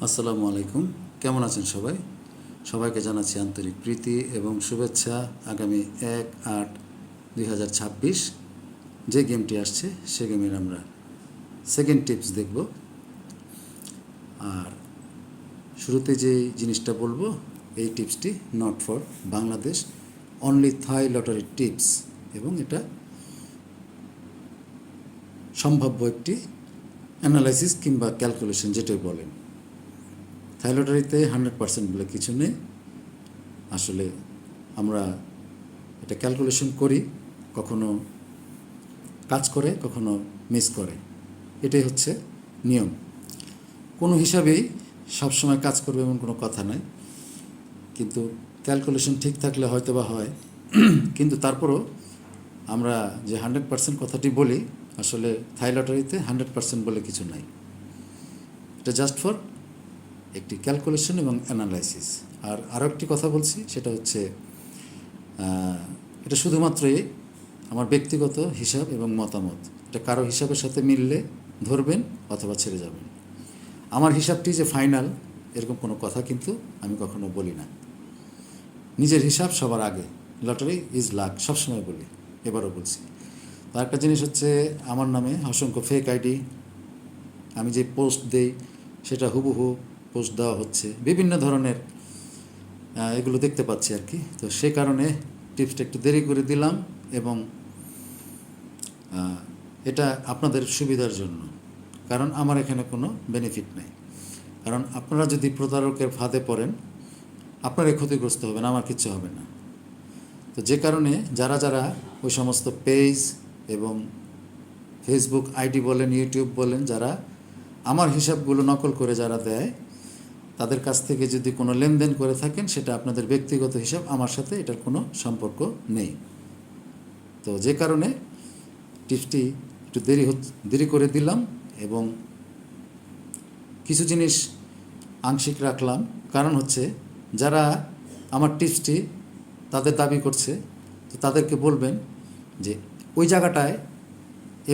আসসালামু আলাইকুম। কেমন আছেন সবাই? সবাইকে জানাচ্ছি আন্তরিক প্রীতি এবং শুভেচ্ছা। আগামী 1/8/2026 যে গেমটি আসছে সে গেমের আমরা সেকেন্ড টিপস দেখব। আর শুরুতে যে জিনিসটা বলবো, এই টিপসটি not for Bangladesh, only Thai lottery tips, এবং এটা সম্ভাব্য একটি অ্যানালাইসিস কিংবা ক্যালকুলেশন যেটাই বলেন। থাই লটারিতে 100% বলে কিছু নেই। আসলে আমরা এটা ক্যালকুলেশন করি, কখনো কাজ করে কখনো মিস করে, এটাই হচ্ছে নিয়ম। কোনো হিসাবেই সবসময় কাজ করবে এমন কোনো কথা নাই, কিন্তু ক্যালকুলেশন ঠিক থাকলে হয়তো বা হয়। কিন্তু তারপরও আমরা যে 100% কথাটি বলি, আসলে থাই লটারিতে 100% বলে কিছু নাই। এটা জাস্ট ফর একটি ক্যালকুলেশন এবং অ্যানালাইসিস। আর আরও একটি কথা বলছি, সেটা হচ্ছে এটা শুধুমাত্রই আমার ব্যক্তিগত হিসাব এবং মতামত। এটা কারো হিসাবের সাথে মিললে ধরবেন অথবা ছেড়ে যাবেন। আমার হিসাবটি যে ফাইনাল এরকম কোনো কথা কিন্তু আমি কখনো বলি না। নিজের হিসাব সবার আগে। লটারি ইজ লাক সবসময় বলি, এবারও বলছি। তার একটা জিনিস হচ্ছে, আমার নামে অসংখ্য ফেক আইডি, আমি যে পোস্ট দেই সেটা হুবহু পোস্ট দেওয়া হচ্ছে, বিভিন্ন ধরনের এগুলো দেখতে পাচ্ছি আর কি। তো সে কারণে টিপসটা একটু দেরি করে দিলাম, এবং এটা আপনাদের সুবিধার জন্য, কারণ আমার এখানে কোনো বেনিফিট নেই। কারণ আপনারা যদি প্রতারকের ফাঁদে পড়েন, আপনারাই ক্ষতিগ্রস্ত হবেন, আমার কিচ্ছু হবে না। তো যে কারণে যারা যারা ওই সমস্ত পেজ এবং ফেসবুক আইডি বলেন, ইউটিউব বলেন, যারা আমার হিসাবগুলো নকল করে যারা দেয়, তাদের কাছ থেকে যদি কোনো লেনদেন করে থাকেন, সেটা আপনাদের ব্যক্তিগত হিসাব, আমার সাথে এটার কোনো সম্পর্ক নেই। তো যে কারণে টিপসটি একটু দেরি করে দিলাম, এবং কিছু জিনিস আংশিক রাখলাম। কারণ হচ্ছে, যারা আমার টিপসটি তাদের দাবি করছে, তো তাদেরকে বলবেন যে ওই জায়গাটায়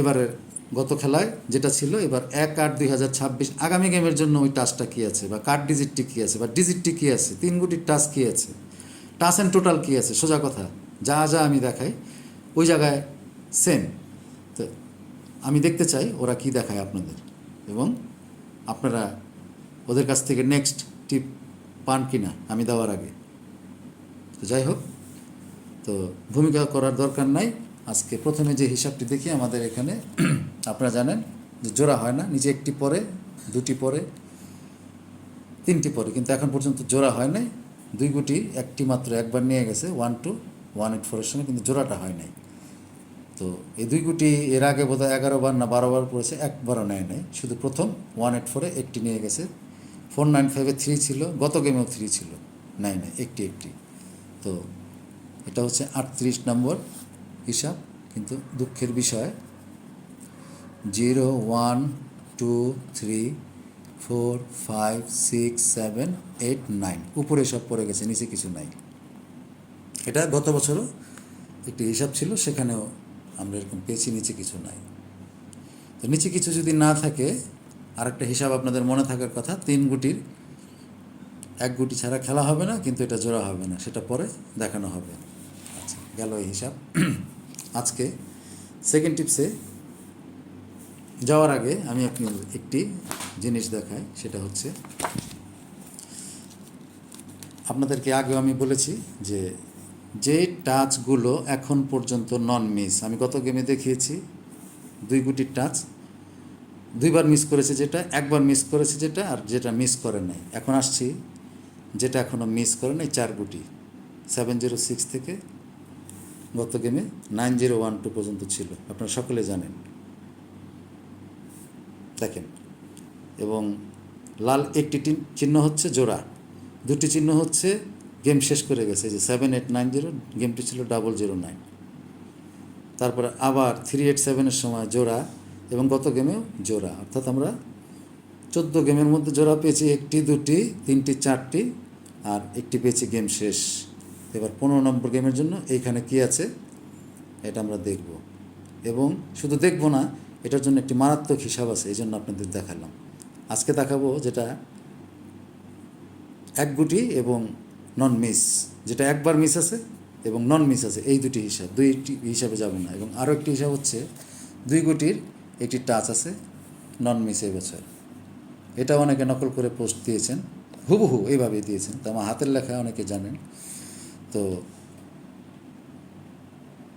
এবারের গত খেলায় যেটা ছিল, এবার 1/8/2026 আগামী গেমের জন্য ওই টাচটা কী আছে, বা কার্ড ডিজিটটি কী আছে, বা ডিজিটটি কী আছে, 3 গুটির টাচ কী আছে, টাচ অ্যান্ড টোটাল কী আছে, সোজা কথা যা যা আমি দেখাই ওই জায়গায় সেম। তো আমি দেখতে চাই ওরা কি দেখায় আপনাদের, এবং আপনারা ওদের কাছ থেকে নেক্সট টিপ পান কি না আমি দেওয়ার আগে। তো যাই হোক, তো ভূমিকা করার দরকার নাই। আজকে প্রথমে যে হিসাবটি দেখি, আমাদের এখানে আপনারা জানেন যে জোড়া হয় না, নিচে একটি পরে, দুটি পরে, তিনটি পরে, কিন্তু এখন পর্যন্ত জোড়া হয় নাই। 2 গুটি একটি মাত্র একবার নিয়ে গেছে 1-184-এর সঙ্গে, কিন্তু জোড়াটা হয় নাই। তো এই 2 গুটি এর আগে বোধহয় 11 বার না 12 বার পড়েছে, একবারও নেয় নাই। শুধু প্রথম 184-এ একটি নিয়ে গেছে। 495-এ 3 ছিল, গত গেমেও 3 ছিল, নেয় নাই, একটি। তো এটা হচ্ছে 38 নম্বর হিসাব। কিন্তু দুঃখের বিষয়, 0 1 2 3 4 5 6 7 8 9 উপরে সব পড়ে গেছে, নিচে কিছু নাই। এটা গত বছরও একটি হিসাব ছিল, সেখানেও আমরা এরকম পেয়েছি, নিচে কিছু নাই। তো নিচে কিছু যদি না থাকে, আরেকটা হিসাব আপনাদের মনে থাকার কথা, 3 গুটির 1 গুটি ছাড়া খেলা হবে না, কিন্তু এটা জোড়া হবে না, সেটা পরে দেখানো হবে। আচ্ছা, গেল এই হিসাব। আজকে সেকেন্ড টিপসে যাওয়ার আগে আমি একটি জিনিস দেখাই, সেটা হচ্ছে, আপনাদেরকে আগেও আমি বলেছি যে যে টাচগুলো এখন পর্যন্ত নন মিস, আমি গত গেমে দেখিয়েছি 2 গুটির টাচ 2বার মিস করেছে, যেটা একবার মিস করেছে, যেটা আর যেটা মিস করে নাই। এখন আসছি যেটা এখনও মিস করে নাই, 4 গুটি 706 থেকে গত গেমে 9012 পর্যন্ত ছিল, আপনারা সকলে জানেন। দেখেন, এবং লাল একটি চিহ্ন হচ্ছে জোড়া, 2টি চিহ্ন হচ্ছে গেম শেষ করে গেছে, যে 7890 গেমটি ছিল 009। তারপরে আবার 387-এর সময় জোড়া, এবং গত গেমেও জোড়া। অর্থাৎ আমরা 14 গেমের মধ্যে জোড়া পেয়েছি 1টি, 2টি, 3টি, 4টি, আর একটি পেয়েছি গেম শেষ। এবার 15 নম্বর গেমের জন্য এইখানে কি আছে এটা আমরা দেখব, এবং শুধু দেখব না, এটার জন্য একটি মারাত্মক হিসাব আছে, এই জন্য আপনাদের দেখালাম। আজকে দেখাবো যেটা এক গুটি এবং নন মিস, যেটা একবার মিস আছে এবং নন মিস আছে, এই দুটি হিসাব, দুইটি হিসাবে যাব না। এবং আরও একটি হিসাব হচ্ছে 2 গুটির একটি টাচ আছে নন মিস এই বছর। এটা অনেকে নকল করে পোস্ট দিয়েছেন, হুবহু এইভাবেই দিয়েছেন, তো আমার হাতের লেখা অনেকে জানেন। তো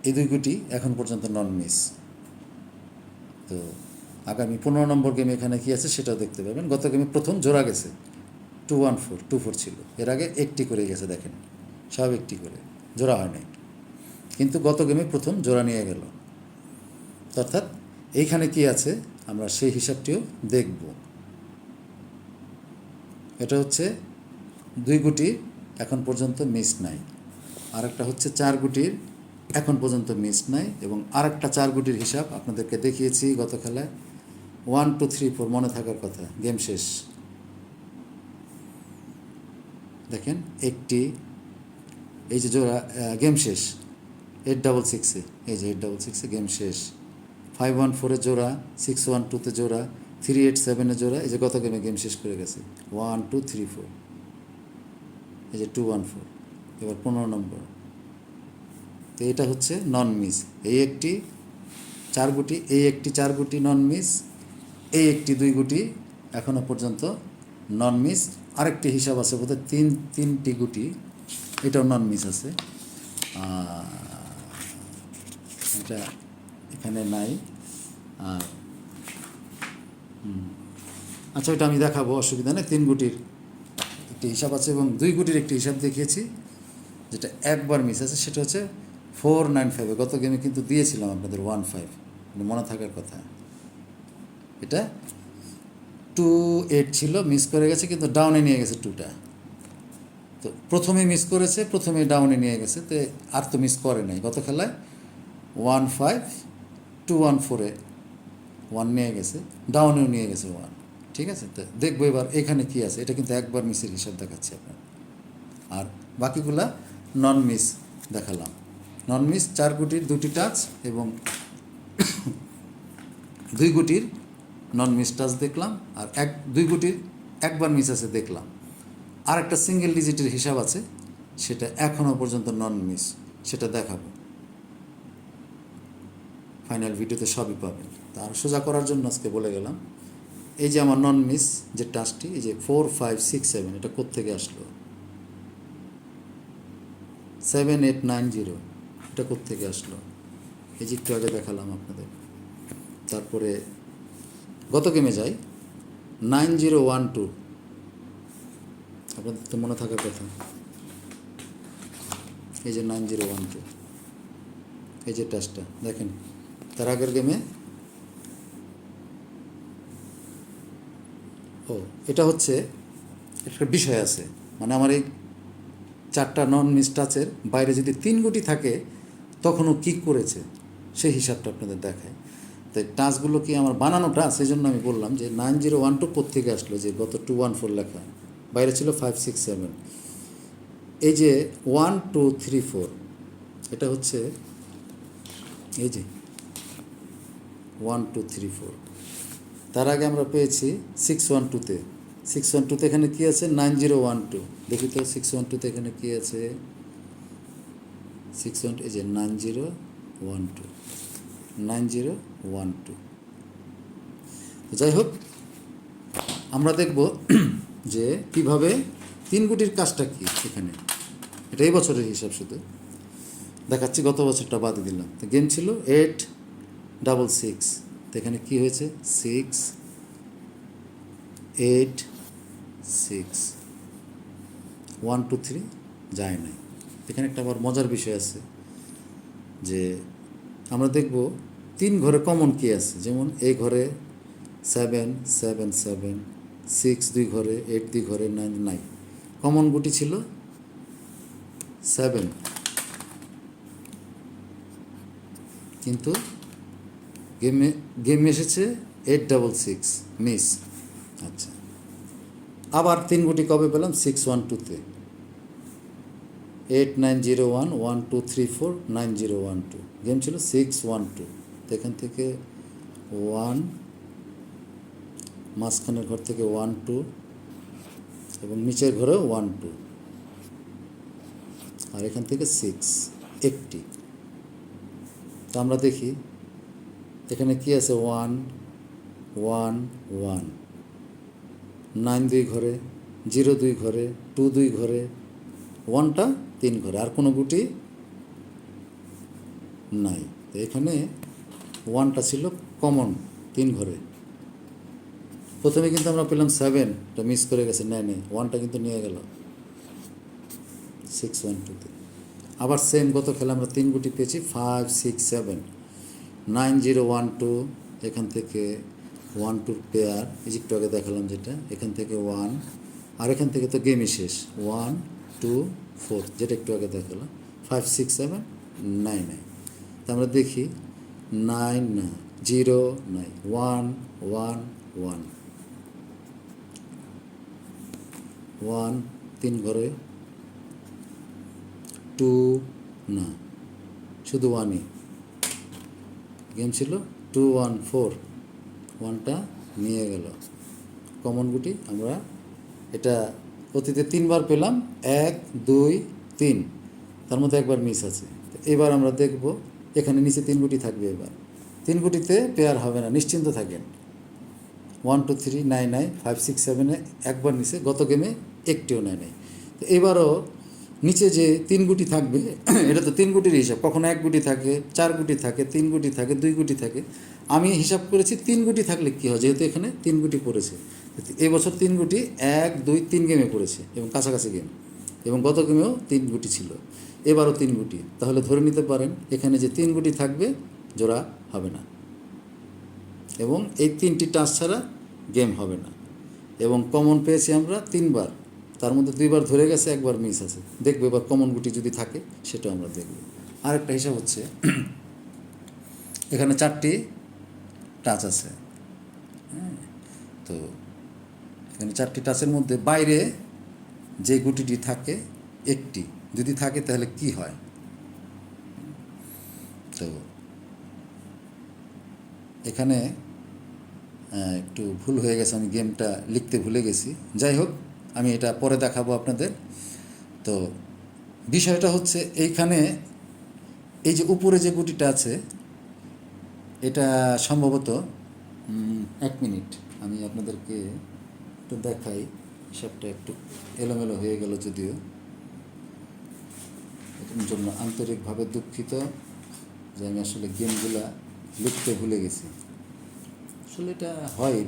এই 2 গুটি এখন পর্যন্ত নন মিস। তো আগামী 15 নম্বর গেমে এখানে কী আছে সেটাও দেখতে পাবেন। গত গেমে প্রথম জোড়া গেছে 2-1-4 ছিল, এর আগে একটি করে গেছে, দেখেন সব একটি করে, জোড়া হয় নাই। কিন্তু গত গেমে প্রথম জোড়া নিয়ে গেল, অর্থাৎ এইখানে কি আছে আমরা সেই হিসাবটিও দেখব। এটা হচ্ছে 2 গুটির এখন পর্যন্ত মিস নাই, আর একটা হচ্ছে 4 গুটির এখন পর্যন্ত মিস নাই, এবং আরেকটা 4 গুটির হিসাব আপনাদেরকে দেখিয়েছি গত খেলায়। 1 2 3 4 মনে থাকার কথা, গেম শেষ। দেখেন একটি, এই যে জোড়া, গেম শেষ 8-6-6, এই যে 8-6-6 গেম শেষ। 5-1-4 জোড়া, 6-1-2 জোড়া, 3-8-7 জোড়া, এই যে গত গেমে গেম শেষ করে গেছে 1 2 3 4, এই যে 2-1-4। এবার 15 নম্বর, তো এটা হচ্ছে নন মিস। এই একটি 4 গুটি, এই একটি 4 গুটি নন মিস, এই একটি 2 গুটি এখনও পর্যন্ত নন মিস। আরেকটি হিসাব আছে বোধহয় 3টি গুটি, এটাও নন মিস আছে, এটা এখানে নাই। আর আচ্ছা, ওইটা আমি দেখাবো, অসুবিধা নেই। 3 গুটির একটি হিসাব আছে এবং 2 গুটির একটি হিসাব দেখিয়েছি, যেটা একবার মিস আছে, সেটা হচ্ছে 4-9-5। গত গেমে কিন্তু দিয়েছিলাম আপনাদের 1-5, মনে থাকার কথা। এটা 2-8 ছিল, মিস করে গেছে, কিন্তু ডাউনে নিয়ে গেছে 2টা। তো প্রথমে মিস করেছে, প্রথমে ডাউনে নিয়ে গেছে, তো আর তো মিস করে নাই। গত খেলায় 1-5 2-1-4-এ 1 নিয়ে গেছে, ডাউনেও নিয়ে গেছে 1। ঠিক আছে, তো দেখবো এবার এখানে কি আছে। এটা কিন্তু একবার মিসের হিসাব দেখাচ্ছি আপনার, আর বাকিগুলা নন মিস দেখালাম। নন মিস 4 গুটির 2টি টাচ এবং 2 গুটির নন মিস টাচ দেখলাম, আর 2 গুটির একবার মিস আছে দেখলাম। আর একটা সিঙ্গেল ডিজিটের হিসাব আছে, সেটা এখনও পর্যন্ত নন মিস, সেটা দেখাবো ফাইনাল ভিডিওতে, সবই পাবেন। তার সোজা করার জন্য আজকে বলে গেলাম। এই যে আমার নন মিস যে টাচটি, এই যে 4-5-6-7, এটা কোত্থেকে আসলো? 7-8-9-0, এটা কোত্থেকে আসলো? এই যে একটু আগে দেখালাম আপনাদের। তারপরে গত গেমে যাই, 9-0-1-2, আপনাদের তো মনে থাকার কথা। এই যে 9-0-1-2, এই যে টাচটা দেখেন। তার আগের গেমে, এটা হচ্ছে একটা বিষয় আছে, মানে আমার এই 4টা নন মিস টাচের বাইরে যদি 3 গুটি থাকে তখনও কী করেছে সেই হিসাবটা আপনাদের দেখায়। তাই টাচগুলো কি আমার বানানো টাচ, সেই জন্য আমি বললাম যে 9-0-1-2 কোত্থেকে আসলো, যে গত 2-1-4 লেখা, বাইরে ছিল 5-6-7। এই যে 1-2-3-4, এটা হচ্ছে এই যে 1-2-3-4। তার আগে আমরা পেয়েছি 6-1-2-তে। 6-1-2-তে এখানে কী আছে? 9-0-1-2। দেখি তো 6-1-2-তে এখানে কী আছে? 6-1, এই যে 9-0-1-2, 9-0-1-2। যাই হোক, আমরা দেখব যে কীভাবে 3 গুটির কাজটা কী এখানে। এটা এই বছরের হিসাব শুধু দেখাচ্ছি, গত বছরটা বাদে দিলাম। তো গেম ছিল 8-6-6, তো এখানে কী হয়েছে? 6-8-6, 1-2-3 যায় নাই। এখানে একটা আবার মজার বিষয় আছে, যে আমরা দেখব 3 ঘরে কমন কী আছে। যেমন এই ঘরে 7-7-7, 6 2 ঘরে, 8 2 ঘরে, 9 নাই। কমন গুটি ছিল 7, কিন্তু গেম এসেছে 8-6-6, মিস। আচ্ছা, আবার 3 গুটি কবে পেলাম? 6-1-2-তে, 8-9-0-1, 1-2-3-4, 9-0-1-2। গেম ছিল 6-1-2, তো এখান থেকে 1, মাঝখানের ঘর থেকে 1-2, এবং নিচের ঘরেও 1 2, আর এখান থেকে 6 একটি। তো আমরা দেখি এখানে কি আছে, 1 1 1, 9 2 ঘরে, 0 2 ঘরে, 2 2 ঘরে, 1টা 3 ঘরে, আর কোনো গুটি নাই। তো এখানে 1টা ছিল কমন 3 ঘরে। প্রথমে কিন্তু আমরা পেলাম 7টা মিস করে গেছে, নেয় 1টা কিন্তু নিয়ে গেল 6 1 2তে। আবার সেম গত খেলা আমরা 3 গুটি পেয়েছি, 5 6 7, 9 0 1 2, এখান থেকে 1 2 পেয়ার, একটু আগে দেখালাম যেটা, এখান থেকে 1, আর এখান থেকে তো গেমই শেষ, 1 2 4 যেটা একটু আগে দেখালাম, 5 6 7 9 9। তো আমরা দেখি 9 না, 0 নাই, 1 1 1 1 3 ঘরে, 2 না, শুধু 1ই গেম ছিল, 2 1 4, 1টা নিয়ে গেল। কমন গুটি আমরা এটা অতীতে 3বার পেলাম, 1 2 3, তার মধ্যে একবার মিস আছে। এবার আমরা দেখব এখানে নিচে 3 গুটি থাকবে, এবার 3 গুটিতে পেয়ার হবে না, নিশ্চিন্ত থাকেন। 1 2 3 9 9, 5 6 7-এ একবার নিচে, গত গেমে একটিও নেয় নাই। তো এবারও নিচে যে 3 গুটি থাকবে এটা তো 3 গুটির হিসাব, কখনো 1 গুটি থাকে, 4 গুটি থাকে, 3 গুটি থাকে, 2 গুটি থাকে। আমি হিসাব করেছি 3 গুটি থাকলে কী হয়, যেহেতু এখানে 3 গুটি পড়েছে, এই বছর 3 গুটি 1 2 3 গেমে পড়েছে এবং কাছাকাছি গেম, এবং গত গেমেও 3 গুটি ছিল, এবারও 3 গুটি। তাহলে ধরে নিতে পারেন এখানে যে 3 গুটি থাকবে জোড়া হবে না, এবং এই 3টি টাচ ছাড়া গেম হবে না। এবং কমন পেয়েছি আমরা 3বার, তার মধ্যে 2বার ধরে গেছে, একবার মিস আছে। দেখবো এবার কমন গুটি যদি থাকে সেটাও আমরা দেখব। আরেকটা হিসাব হচ্ছে এখানে 4টি টাচ আছে, হ্যাঁ। তো এখানে 4টি টাচের মধ্যে বাইরে যে গুটিটি থাকে একটি যদি থাকে তাহলে কি হয়। তো এখানে একটু ভুল হয়ে গেছে, আমি গেমটা লিখতে ভুলে গেছি। যাই হোক, আমি এটা পরে দেখাবো আপনাদের। তো বিষয়টা হচ্ছে এইখানে এই যে উপরে যে গুটিটা আছে এটা সম্ভবত 1 মিনিট আমি আপনাদেরকে একটু দেখাই। হিসাবটা একটু এলোমেলো হয়ে গেল যদিও, এটার জন্য আন্তরিকভাবে দুঃখিত যে আমি আসলে গেমগুলা লিখতে ভুলে গেছি। আসলে এটা হয়,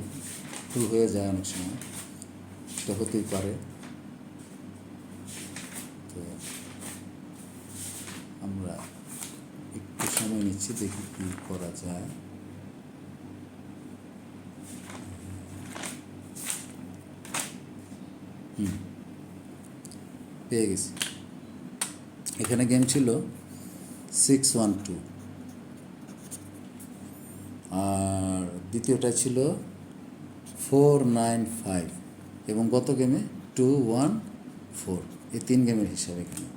ভুল হয়ে যায় অনেক সময়, এটা হতেই পারে। তো আমরা একটু সময় নিচ্ছি, দেখি কী করা যায়। পেয়ে গেছি। এখানে গেম ছিল 6 1 2, আর দ্বিতীয়টা ছিল 4 9 5, এবং গত গেমে 2 1 4। এই 3 গেমের হিসাব এখানে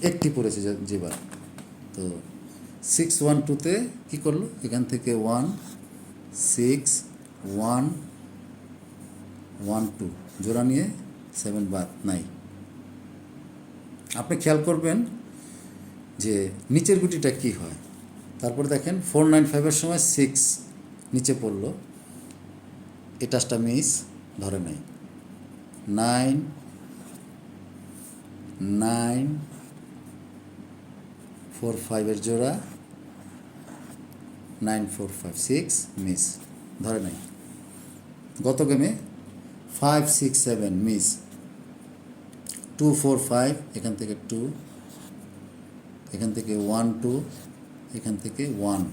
একটি পড়েছে যেবার। তো 6 1 2-তে কী করলো, এখান থেকে 1 6 1 1 2 জোড়া নিয়ে 7 বাদ নাই। আপনি খেয়াল করবেন যে নিচের গুটিটা কি হয়। তারপর দেখেন 4 9 5-এর সময় 6 নিচে পড়লো, এই টাচটা মিস, ধরে নাই। 9 9 4 5-এর জোড়া, 9 4 5 6 মিস, ধরে নাই। গত গেমে 5 6 7 মিস, 2 4 5, এখান থেকে 2, এখান থেকে 1 2, এখান থেকে 1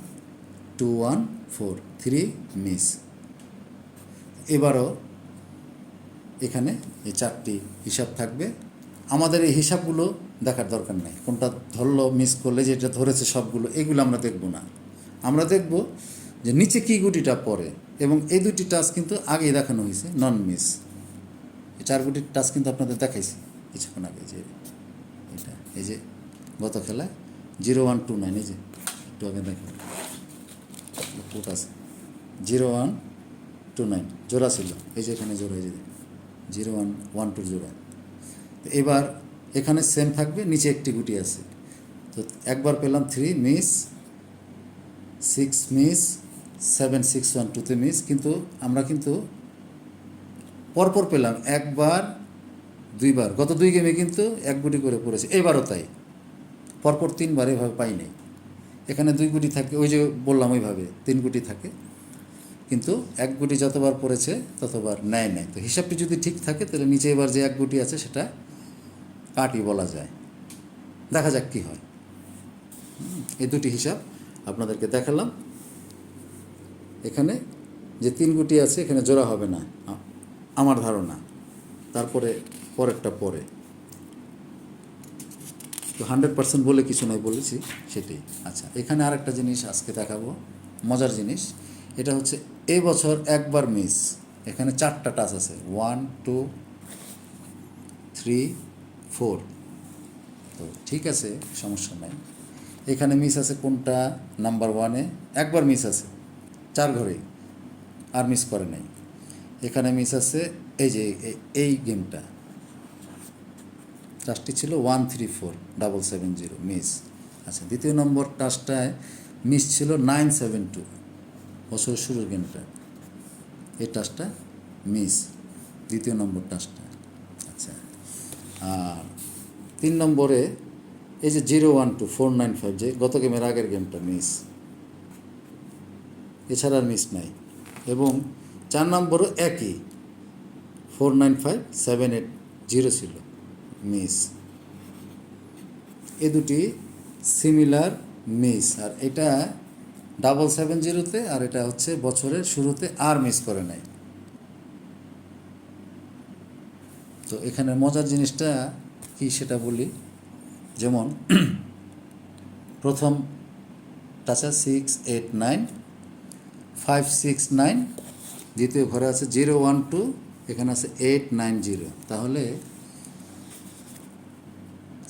2 1 4 3 মিস। এবারও এখানে এই 4টি হিসাব থাকবে। আমাদের এই হিসাবগুলো দেখার দরকার নেই, কোনটা ধরলো মিস করলে, যেটা ধরেছে সবগুলো, এগুলো আমরা দেখব না। আমরা দেখব যে নিচে কী গুটিটা পড়ে, এবং এই 2টি টাচ কিন্তু আগেই দেখানো হয়েছে, নন মিস। এই 4 গুটির টাচ কিন্তু আপনাদের দেখাইছি কিছুক্ষণ আগে, যে এটা এই যে গত খেলায় 0 1 2 9, এই যে একটু আগে দেখেন কোট আছে 0 1 2 9 জোড়া ছিল, এই যে এখানে জোড়া, এই যে 0 1 1 2 জোড়া। তো এবার এখানে সেম থাকবে, নিচে একটি গুটি আছে। তো একবার পেলাম 3 মিস, 6 মিস, 7 6 1 2তে মিস, কিন্তু আমরা কিন্তু পরপর পেলাম একবার দুইবার। গত 2 গেমে কিন্তু এক গুটি করে পড়েছে, এবারও তাই পরপর 3বার এভাবে পাই নাই। এখানে 2 গুটি থাকে, ওই যে বললাম ওইভাবে 3 গুটি থাকে, কিন্তু এক গুটি যতবার পড়েছে ততবার নেয় নাই। তো হিসাবটি যদি ঠিক থাকে তাহলে নিচে এবার যে এক গুটি আছে সেটা কাটই বলা যায়। দেখা যাক কী হয়। এই দুটি হিসাব আপনাদেরকে দেখালাম। এখানে যে 3 গুটি আছে এখানে জোড়া হবে না আমার ধারণা, তারপরে পরেরটা পরে। তো 100% বলে কিছু নয়, বলেছি সেটাই। আচ্ছা, এখানে আরেকটা জিনিস আজকে দেখাবো, মজার জিনিস। এটা হচ্ছে এই বছর একবার মিস, এখানে 4টা টাচ আছে, 1 2 3 4। তো ঠিক আছে, সমস্যা নাই। এখানে মিস আছে কোনটা, নাম্বার 1-এ একবার মিস আছে 4 ঘরেই, আর মিস করে নাই। এখানে মিস আছে এই যে এই গেমটা, টাচটি ছিল 1 3 4 7 7 0 মিস। আচ্ছা, দ্বিতীয় নম্বর টাচটায় মিস ছিল 9 7 2, বছরের শুরুর গেমটা, এই টাচটা মিস, দ্বিতীয় নম্বর টাচটা। আচ্ছা, আর 3 নম্বরে এই যে 0 1 2 4 9 5, যে গত গেমের আগের গেমটা মিস, এছাড়া আর মিস নাই। এবং 4 নম্বরও একই, 4 9 5 7 8 0 ছিল, মিস। এ দুটি সিমিলার মিস, আর এটা 7 7 0-তে, আর এটা হচ্ছে বছরের শুরুতে আর মিস করে নাই। তো এখানে মজার জিনিসটা কি সেটা বলি। যেমন প্রথম টাচা 6 8 9 5 6 9, দ্বিতীয় ঘরে আছে 0 1 2, এখানে আছে 8 9 0। তাহলে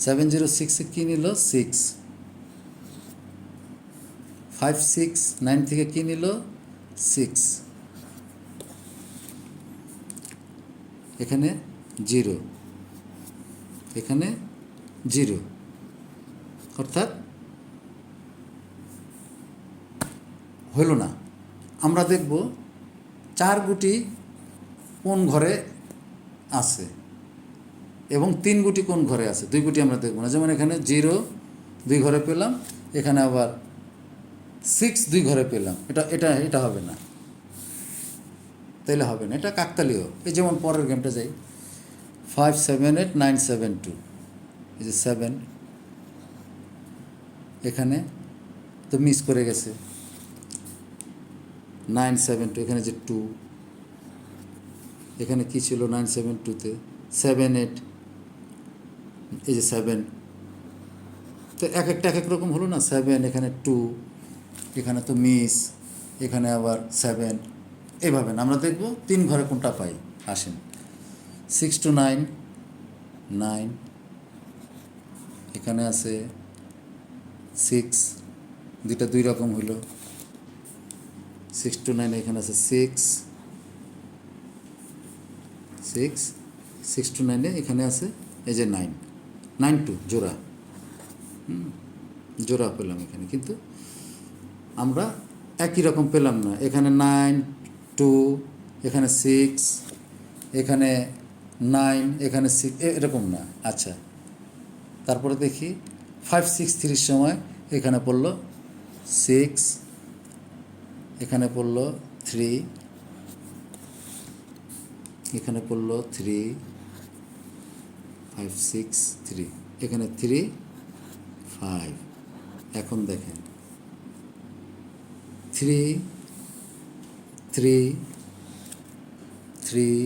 7 0 6-এ কী নিল, 6। 5 6 9 থেকে কী নিল, 6। এখানে 0, এখানে 0, অর্থাৎ হইল না। আমরা দেখব 4 গুটি কোন ঘরে আছে এবং 3 গুটি কোন ঘরে আছে, 2 গুটি আমরা দেখব না। যেমন এখানে 0 2 ঘরে পেলাম, এখানে আবার 6 2 ঘরে পেলাম, এটা এটা এটা হবে না, তাইলে হবে না, এটা কাকতালীয়। এই যেমন পরের গেমটা যাই, 5 7 8 9 7 2, এই যে 7, এখানে তো মিস করে গেছে, 9 7 2, এখানে যে 2, এখানে কী ছিল 9 7 2-তে 7 8, এই যে 7। তো এক একটা এক এক রকম হলো না, 7, এখানে 2, এখানে তো মিস, এখানে আবার 7, এইভাবে না। আমরা দেখব 3 ঘরে কোনটা পাই। আসেন, 6 to 9 9, এখানে আছে 6, দুইটা 2 রকম হইল, 6 to 9, এখানে আছে 6 6 6 to 9-এ এখানে আছে এই যে 9 9 2 জোড়া, জোড়া পেলাম এখানে, কিন্তু আমরা একই রকম পেলাম না। এখানে 9 2, এখানে 6, এখানে 9, এখানে 6, এরকম না। আচ্ছা, তারপরে দেখি 5 6 3-র সময় এখানে পড়ল 6, এখানে পড়ল 3, এখানে পড়ল 3 5 6 3, এখানে 3 5। এখন দেখেন 3 3 3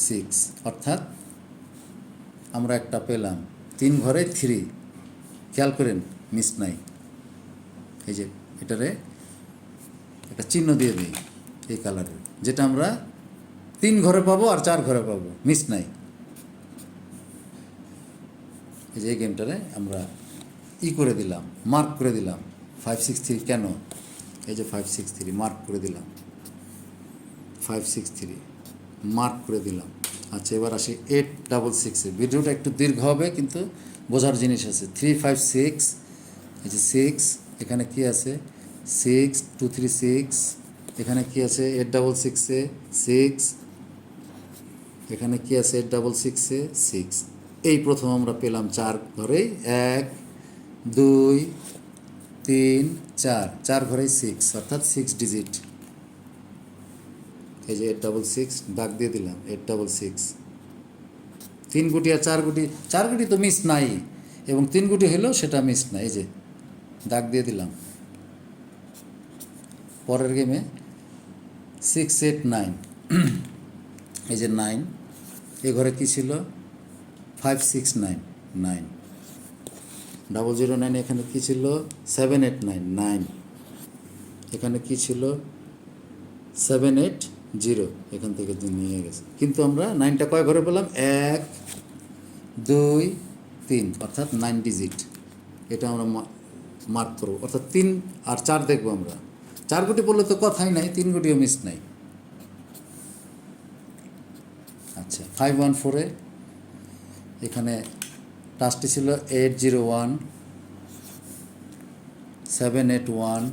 6, অর্থাৎ আমরা একটা পেলাম 3 ঘরে 3, খেয়াল করেন মিস নাই। এই যে এটারে একটা চিহ্ন দিয়ে দিই এই কালারের, যেটা আমরা 3 ঘরে পাবো আর 4 ঘরে পাবো, মিস নাই। এই যে এই গেমটারে আমরা করে দিলাম, মার্ক করে দিলাম 5 6 3। কেন? এই যে 5 6 3 মার্ক করে দিলাম, 5 6 3 মার্ক করে দিলাম। আচ্ছা, এবার আসি 866-এ। ভিডিওটা একটু দীর্ঘ হবে কিন্তু বোঝার জিনিস আছে। 356, এই যে 6, এখানে কি আছে 6236, এখানে কি আছে 866-এ 6, এখানে কি আছে 866-এ 6। এই প্রথম আমরা পেলাম 4 ঘরেই 1 2 3 4, 4 ঘরেই 6, অর্থাৎ 6 ডিজিট। এই যে 866 দাগ দিয়ে দিলাম 866। 3 গুটি আর 4 গুটি, 4 গুটি তো মিস নাই, এবং 3 গুটি হলেও সেটা মিস নাই। এই যে দাগ দিয়ে দিলাম। পরের গেমে 6 8 9, এই যে 9, এ ঘরে কী ছিল 5 6 9 9, 009, এখানে কী ছিল 7 8 9 9, এখানে কী ছিল 7 8 0, এখান থেকে নিয়ে গেছে। কিন্তু আমরা 9টা কয় ঘরে পেলাম 1 2 3, অর্থাৎ 9 ডিজিট। এটা আমরা মার্ক করবো, অর্থাৎ 3 আর 4 দেখবো আমরা। 4 গুটি পড়লে তো কথাই নাই, 3 গুটিও মিস নাই। আচ্ছা, 514-এ এখানে টাচটি ছিল 801 781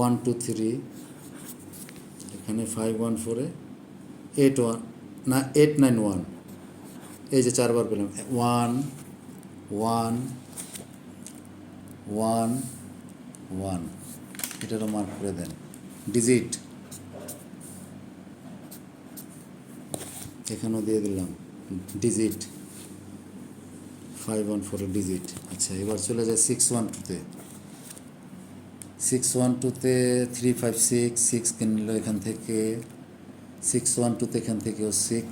123, এখানে 514-এ 81 না 891, এই যে 4 বার পেলাম 1 1 1 1, এটারও মার্ক করে দেন। ডিজিট এখানেও দিয়ে দিলাম ডিজিট, 514-এর ডিজিট। আচ্ছা, এবার চলে যায় 612-তে। 612-তে 356 6 কিনল এখান থেকে, 612-তে এখান থেকেও 6,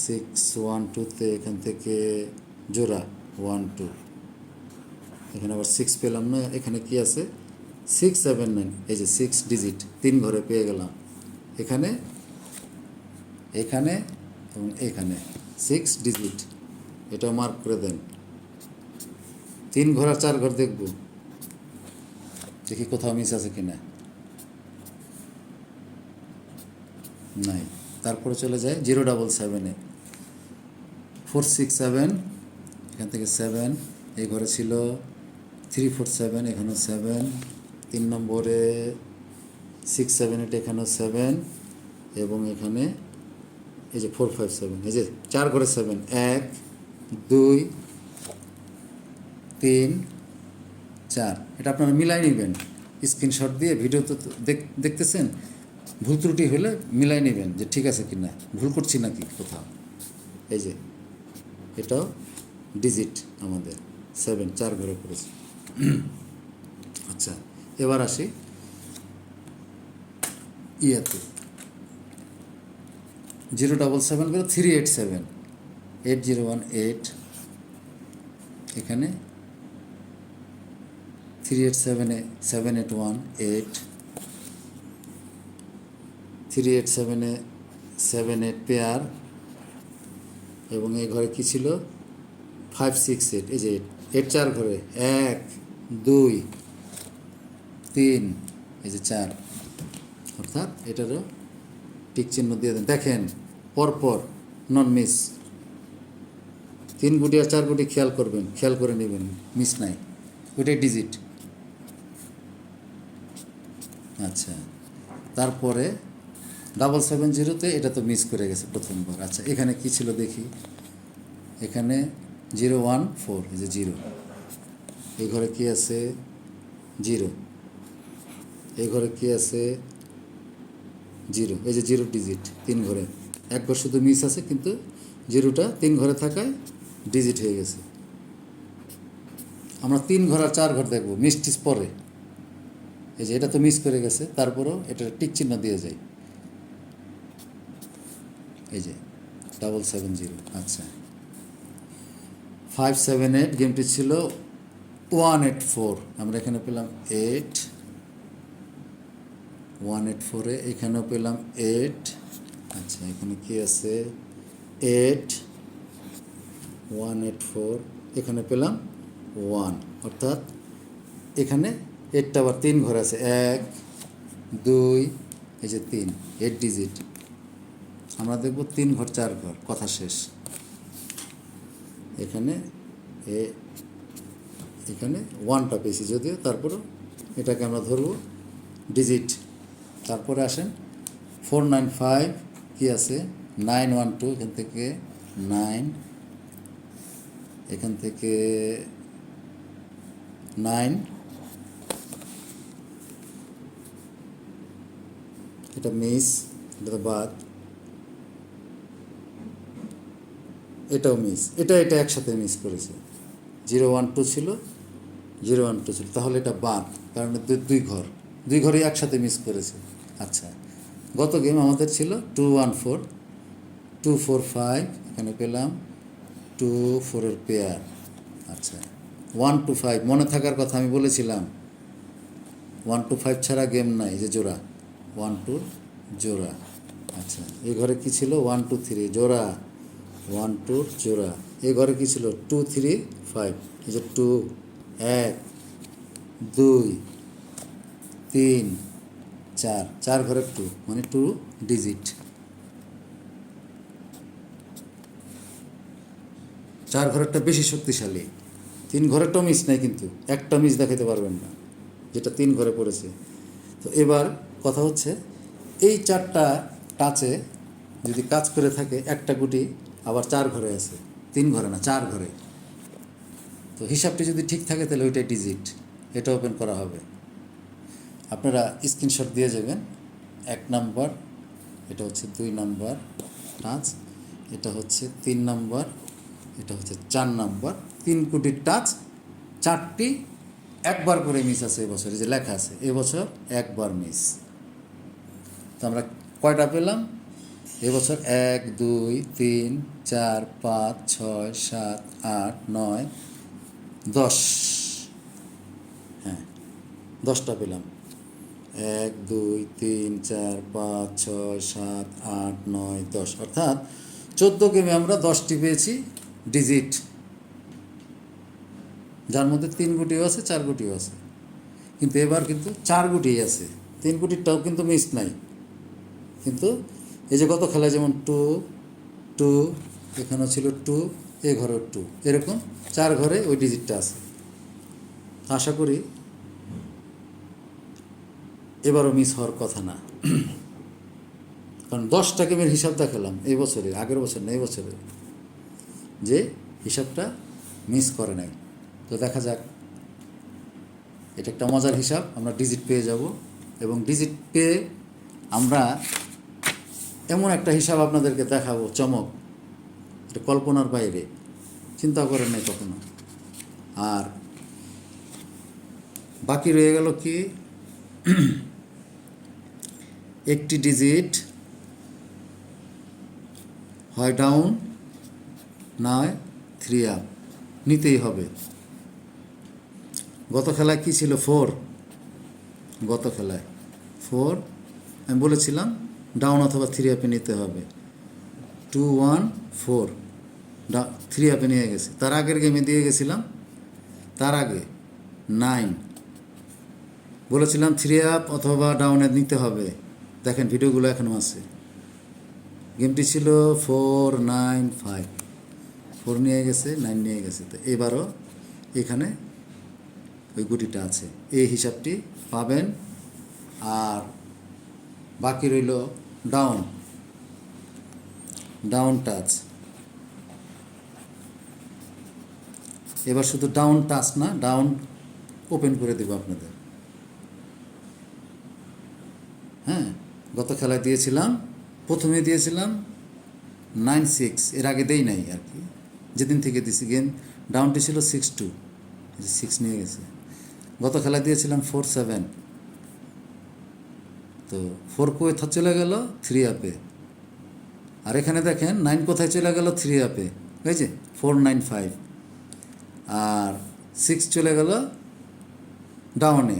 612-তে এখান থেকে জোড়া 1 2, এখানে আবার 6 পেলাম না। এখানে কি আছে 679, এই যে 6 ডিজিট 3 ঘরে পেয়ে গেলাম। এখানে এখানে এবং এখানে 6 ডিজিট, এটাও মার্ক করে দেন। 3 ঘর আর 4 ঘর দেখব, দেখি কোথাও মিস আছে কিনা। নাই। তারপরে চলে যায় 077-এ 467, এখান থেকে 7, এই ঘরে ছিল 347, এখানেও 7, 3 নম্বরে 678, এখানেও 7, এবং এখানে এই যে 457, এই যে 4 ঘরে 7, 1 2 3 4। এটা আপনারা মিলাই নেবেন, স্ক্রিনশট দিয়ে ভিডিও তো দেখতেছেন, ভুল ত্রুটি হলে মিলাই নেবেন যে ঠিক আছে কি না, ভুল করছি নাকি কোথাও। এই যে এটাও ডিজিট আমাদের 7, 4 ঘরে পড়েছে। আচ্ছা, এবার আসি ইয়াতে 077 করে 387 8018, এখানে 387-এ 781 8, 387-এ 7 8 পেয়ার, এবং এই ঘরে কী ছিল 568, এই যে 8 4 ঘরে 1 2 3, এই যে 4, অর্থাৎ এটারও টিক চিহ্ন দিয়ে দেন। দেখেন পরপর নন মিস। 3 গুটি আর 4 গুটি খেয়াল করবেন, খেয়াল করে নেবেন, মিস নাই, ওইটাই ডিজিট। আচ্ছা, তারপরে 770-তে এটা তো মিস করে গেছে প্রথমবার। আচ্ছা, এখানে কি ছিল দেখি, এখানে 014, এই যে 0, এই ঘরে কি আছে 0, এই ঘরে কি আছে 0, এই যে 0 ডিজিট 3 ঘরে, 1 ঘর শুধু মিস আছে, কিন্তু 0টা 3 ঘরে থাকায় ডিজিট হয়ে গেছে। আমরা 3 ঘর আর 4 ঘর দেখবো, মিসটিস পরে। এই যে এটা তো মিস করে গেছে, তারপরেও এটা টিক চিহ্ন দিয়ে যায়, এই যে 770। আচ্ছা, 578 গেমটি ছিল 184, আমরা এখানে পেলাম 8, 184-এ এখানেও পেলাম 8। আচ্ছা, এখানে কি আছে 8 184, এখানে পেলাম 1, অর্থাৎ এখানে 8টা আবার 3 ঘরে আছে, 1 2, এই যে 3, 8 ডিজিট। আমরা দেখব 3 ঘর 4 ঘর, কথা শেষ। এখানে এখানে 1টা পেয়েছি যদিও, তারপরে এটাকে আমরা ধরব ডিজিট। তারপরে আসেন 495 কি আছে, 912, এখান থেকে 9, এখান থেকে 9, এটা মিস, এটা বাদ, এটাও মিস, এটা একসাথে মিস করেছে। 012 ছিল, 012 ছিল, তাহলে এটা বাদ, কারণ দুই ঘরই একসাথে মিস করেছে। আচ্ছা, গত গেম আমাদের ছিল 214, 245, এখানে পেলাম 2 4 পেয়ার। আচ্ছা, 125 মনে থাকার কথা আমি বলেছিলাম, 125 ছাড়া গেম নাই, যে জোড়া 12 জোড়া। আচ্ছা, এই ঘরে কি ছিল, 123 জোড়া, 12 জোড়া। এই ঘরে কি ছিল, 235, এই যে 2, 1 2 3 4, 4 ঘরে 2, মানে 2 ডিজিট। 4 ঘরেরটা বেশি শক্তিশালী, 3 ঘরেরটাও মিস নাই, কিন্তু একটা মিস দেখাতে পারবেন না, যেটা 3 ঘরে পড়েছে। তো এবার কথা হচ্ছে, এই 4টা টাচে যদি কাজ করে থাকে, একটা গুটি আবার 4 ঘরে আছে, 3 ঘরে না, 4 ঘরে। তো হিসাবটি যদি ঠিক থাকে তাহলে ওইটাই ডিজিট, এটা ওপেন করা হবে। আপনারা স্ক্রিনশট দিয়ে যাবেন। 1 নাম্বার, এটা হচ্ছে 2 নাম্বার টাচ, এটা হচ্ছে 3 নাম্বার, এটা হচ্ছে 4 নাম্বার। 3 কোটির টাচ, 4টি একবার করে মিস আছে এবছরে, যে লেখা আছে এবছর একবার মিস। তো আমরা কয়টা পেলাম এবছর, 1 2 3 4 5 6 7 8 9 10, হ্যাঁ 10টা পেলাম। 1 2 3 4 5 6 7 8 9 10, অর্থাৎ 14 গেমে আমরা 10টি পেয়েছি ডিজিট, যার মধ্যে 3 গুটিও আছে, 4 গুটিও আছে। কিন্তু এবার কিন্তু 4 গুটিই আছে, 3 গুটিরটাও কিন্তু মিস নাই। কিন্তু এই যে গত খেলায় যেমন 2 2, এখানেও ছিল 2, এ ঘরেও 2, এরকম 4 ঘরে ওই ডিজিটটা আছে। আশা করি এবারও মিস হওয়ার কথা না, কারণ 10টা গেমের হিসাব দেখালাম এই বছরে, আগের বছর না এই বছরে, যে হিসাবটা মিস করে নাই। তো দেখা যাক, এটা একটা মজার হিসাব, আমরা ডিজিট পেয়ে যাব। এবং ডিজিট পেয়ে আমরা এমন একটা হিসাব আপনাদেরকে দেখাবো, চমক, এটা কল্পনার বাইরে, চিন্তা করেন নাই কখনো। আর বাকি রয়ে গেল কি, একটি ডিজিট হয় ডাউন, নয় 3 আপ নিতেই হবে। গত খেলায় কি ছিল, 4, গত খেলায় 4, আমি বলেছিলাম ডাউন অথবা 3 আপে নিতে হবে। 2 1 4 3 আপে নিয়ে গেছে। তার আগের গেমে দিয়ে গেছিলাম, তার আগে 9 বলেছিলাম 3 আপ অথবা ডাউনে নিতে হবে। দেখেন ভিডিওগুলো এখনও আছে। গেমটি ছিল 4 9 5, 4 নিয়ে গেছে, 9 নিয়ে গেছে। তো এবারও এখানে ওই গুটিটা আছে, এই হিসাবটি পাবেন। আর বাকি রইল ডাউন, ডাউন টাচ। এবার শুধু ডাউন টাচ না, ডাউন ওপেন করে দেব আপনাদের। হ্যাঁ, গত খেলায় দিয়েছিলাম, প্রথমে দিয়েছিলাম 9 6, এর আগে দেই নাই আর কি, যেদিন থেকে দিয়েছি। গেম ডাউনটি ছিল 6 2, 6 নিয়ে গেছে। গত খেলায় দিয়েছিলাম 4 7, তো 4 কোথায় চলে গেল, 3 আপে। আর এখানে দেখেন 9 কোথায় চলে গেল, 3 আপে, এই যে 4 9 5। আর 6 চলে গেল ডাউনে।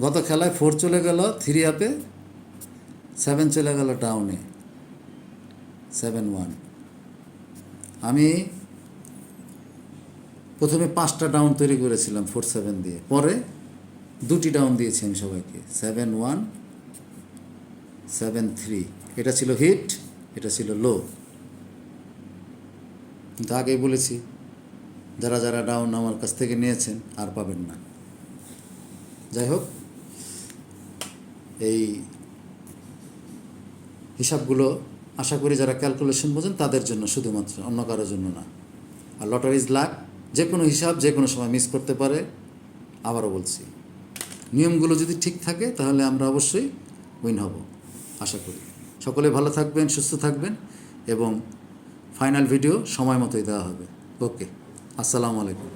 গত খেলায় 4 চলে গেল 3 আপে, 7 চলে গেল ডাউনে, 7 1। আমি প্রথমে 5টা ডাউন তৈরি করেছিলাম 4 7 দিয়ে, পরে 2টি ডাউন দিয়েছি আমি সবাইকে, 7 1 7.3, এটা ছিল হিট, এটা ছিল লো। কিন্তু আগেই বলেছি, যারা যারা ডাউন আমার কাছ থেকে নিয়েছেন আর পাবেন না। যাই হোক, এই হিসাবগুলো আশা করি যারা ক্যালকুলেশন বোঝেন তাদের জন্য শুধুমাত্র, অন্য কারোর জন্য না। আর লটারি ইজ লাক, যে কোনো হিসাব যে কোনো সময় মিস করতে পারে। আবারও বলছি, নিয়মগুলো যদি ঠিক থাকে তাহলে আমরা অবশ্যই উইন হব, আশা করি। সকলে ভালো থাকবেন, সুস্থ থাকবেন, এবং ফাইনাল ভিডিও সময় মতোই দেওয়া হবে। ওকে, আসসালামু আলাইকুম।